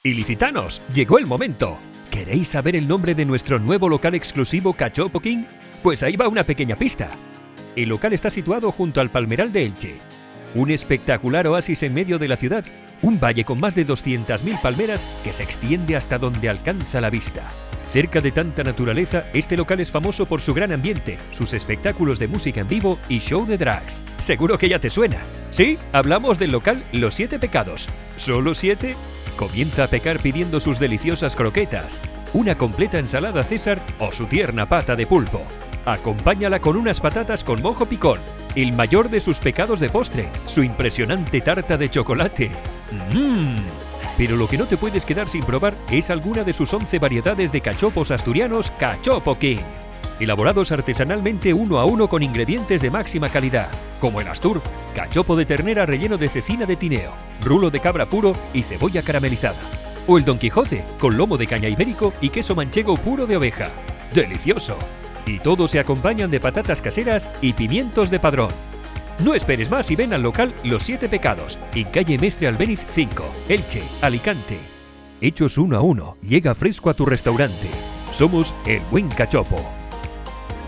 Ilicitanos, llegó el momento. ¿Queréis saber el nombre de nuestro nuevo local exclusivo Cachopo King? Pues ahí va una pequeña pista. El local está situado junto al Palmeral de Elche. Un espectacular oasis en medio de la ciudad. Un valle con más de 200.000 palmeras que se extiende hasta donde alcanza la vista. Cerca de tanta naturaleza, este local es famoso por su gran ambiente, sus espectáculos de música en vivo y show de drags. Seguro que ya te suena. Sí, hablamos del local Los 7 Pecados. ¿Solo 7? Comienza a pecar pidiendo sus deliciosas croquetas, una completa ensalada César o su tierna pata de pulpo. Acompáñala con unas patatas con mojo picón, el mayor de sus pecados de postre, su impresionante tarta de chocolate. Pero lo que no te puedes quedar sin probar es alguna de sus 11 variedades de cachopos asturianos Cachopo King, elaborados artesanalmente uno a uno con ingredientes de máxima calidad, como el Astur, cachopo de ternera relleno de cecina de tineo, rulo de cabra puro y cebolla caramelizada, o el Don Quijote, con lomo de caña ibérico y queso manchego puro de oveja. ¡Delicioso! Y todos se acompañan de patatas caseras y pimientos de Padrón. No esperes más y ven al local Los 7 Pecados, en calle Mestre Albéniz 5, Elche, Alicante. Hechos uno a uno, llega fresco a tu restaurante. Somos El Buen Cachopo.